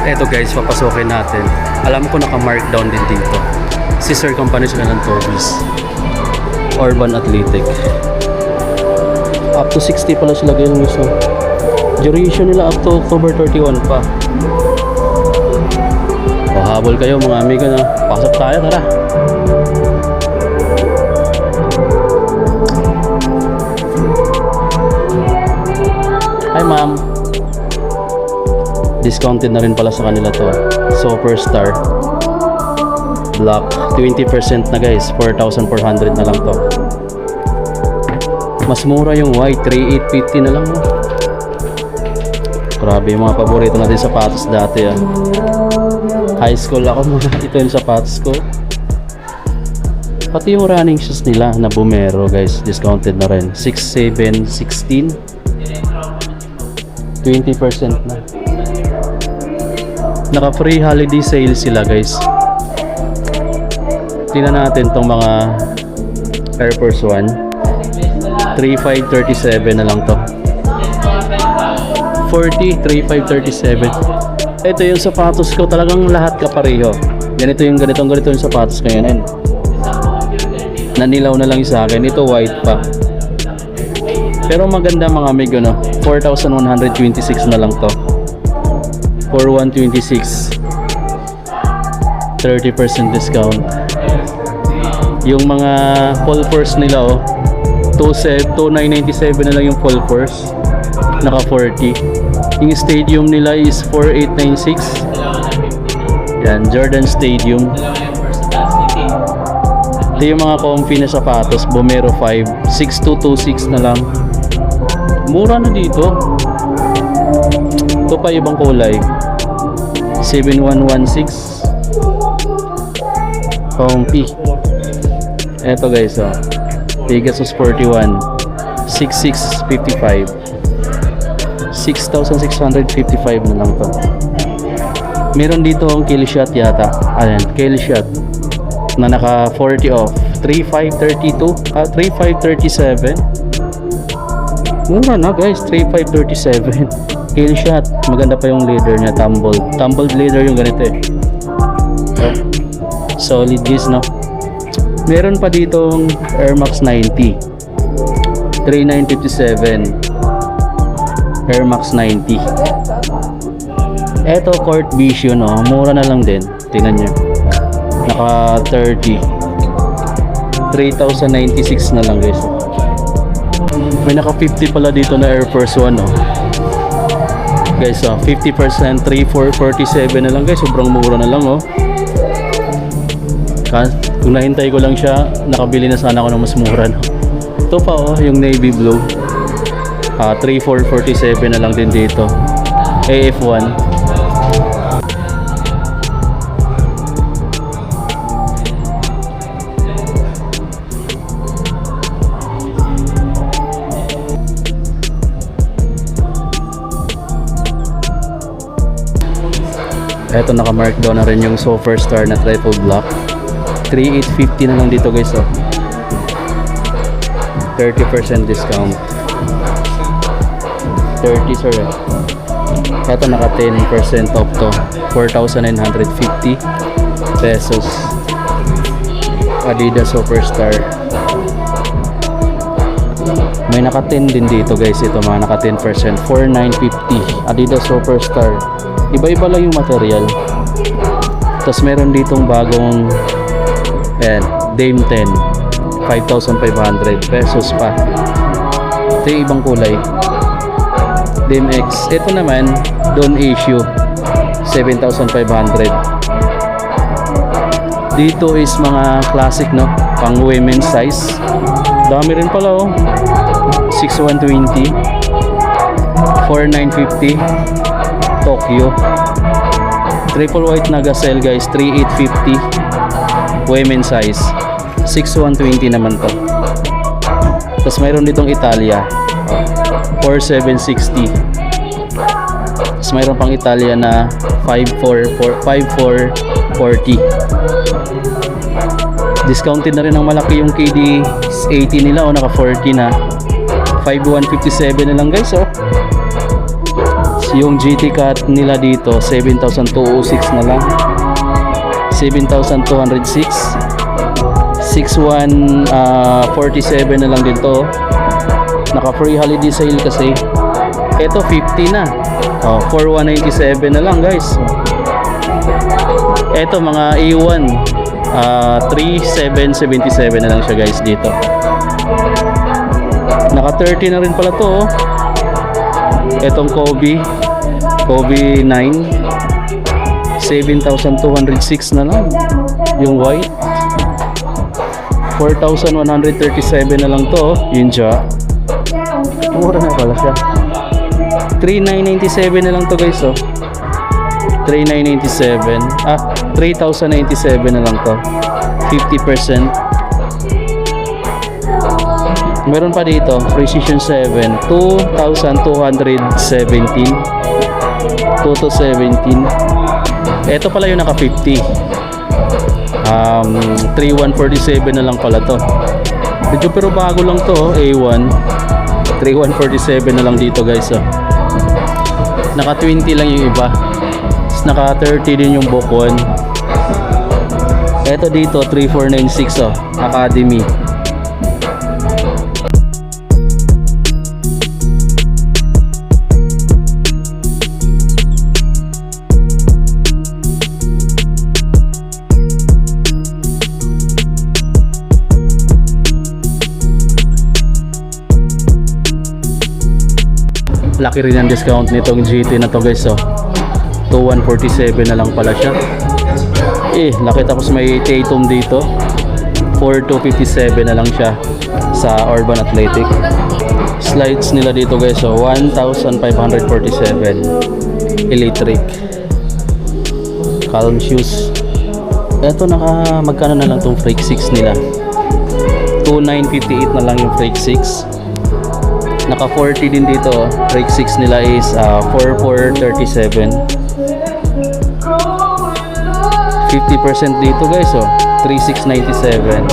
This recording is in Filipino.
Eto guys, papasokin natin. Alam ko naka-markdown din dito. Sister company sila ng Tobis. Urban Athletic. Up to 60 pala sila ganyan gusto. Duration nila up to October 31 pa. O habol kayo mga amigo na. Pasok tayo, tara. Hi ma'am. Discounted na rin pala sa kanila to. Superstar Black 20% na guys, 4,400 na lang to. Mas mura yung white, 3,850 na lang mo. Grabe yung mga paborito natin sapatos dati ah. High school ako muna, ito yung sapatos ko. Pati yung running shoes nila na Bumero guys, discounted na rin. 6, 7, 16 20% na. Naka free holiday sale sila guys. Tingnan natin tong mga Air Force 1. 3,537 na lang to. 40, 3,537. Ito yung sapatos ko, talagang lahat kapareho. Ganito yung sapatos ko ngayon. Nanilaw na lang sa akin. Ito white pa. Pero maganda mga amigo no. 4,126 na lang to. 4,126. 30% discount. Yung mga full force nila oh, 2,997 na lang yung full force. Naka 40. Yung stadium nila is 4,896. Yan, Jordan Stadium. Ito yung mga comfy na sapatos, Bumero 5, 6,226 na lang. Mura na dito. Ito pa ibang kulay. 7,116. Comfy. Eto guys oh, Pegasus 41, 6,655. 6,655 na lang to. Meron dito ang kill shot yata. Ayan, kill shot na naka 40 off. 3,532, 3,537. Mura na guys, 3,537. Kill shot, maganda pa yung leather niya, tumbled leather yung ganito eh. So, solid guys no. Meron pa ditong Air Max 90, 3,957. Air Max 90. Eto Court Vision no, mura na lang din. Tingnan nyo, naka 30, 3,096 na lang guys. May naka 50 pala dito na Air Force 1 no. Guys oh, 50%, 3,447 na lang guys. Sobrang mura na lang oh. Kung nahintay ko lang siya, nakabili na sana ako ng mas mura no. Ito pa oh, yung navy blue. 3,447 na lang din dito. AF1. Eto naka-markdown na rin yung Superstar na triple black. 3,850 na lang dito guys oh. 30% discount. 30 sir. Ito naka 10% off to. 4,950 pesos. Adidas Superstar. May naka 10 din dito guys. Ito mga naka 10%. 4,950 Adidas Superstar. Iba-iba lang yung material. Tapos meron ditong bagong Dame 10, 5,500 pesos pa. Ito yung ibang kulay, Dame X. Ito naman Don Issue, 7,500. Dito is mga classic no, pang women's size. Dami rin pala oh. 6,120, 4,950 Tokyo. Triple white na gazelle guys, 3,850. Women's size, 6,120 naman to. Tapos mayroon ditong Italia, 4,760. Tapos mayroon pang Italia na 5,440. Discounted na rin ng malaki yung KD 80 nila o naka 40 na. 5,157 na lang guys oh. Yung GT cut nila dito 7,206 na lang. 7,206. 6,147 na lang din to. Naka free holiday sale kasi. Ito 50 na. 4,197 na lang guys. Ito mga A1 3,777 na lang siya guys dito. Naka 30 na rin pala to. Etong Kobe 9 7,206 na lang. Yung white 4,137 na lang to. Yung Ja, mura na pala siya. 3,997 na lang to guys. 3,997. 3,097 na lang to. 50%. Meron pa dito Precision 7 2,217. 2,217. Ito pala yung naka 50. 3,147 na lang pala to. Medyo pero bago lang to. A1 3,147 na lang dito guys. Naka 20 lang yung iba. Naka 30 din yung Bokon. Ito dito 3,496 Academy. Laki rin ang discount nitong GT na to guys. 2,147 na lang pala siya. Nakita ko sa may Tatum dito 4,257 na lang siya sa Urban Athletic. Slides nila dito guys 1,547 electric. Calm shoes. Eto magkano na lang tong Freak 6 nila. 2,958 na lang yung Freak 6. Naka 40 din dito. Freak 6 nila is 4,437. 50% dito guys 3,697.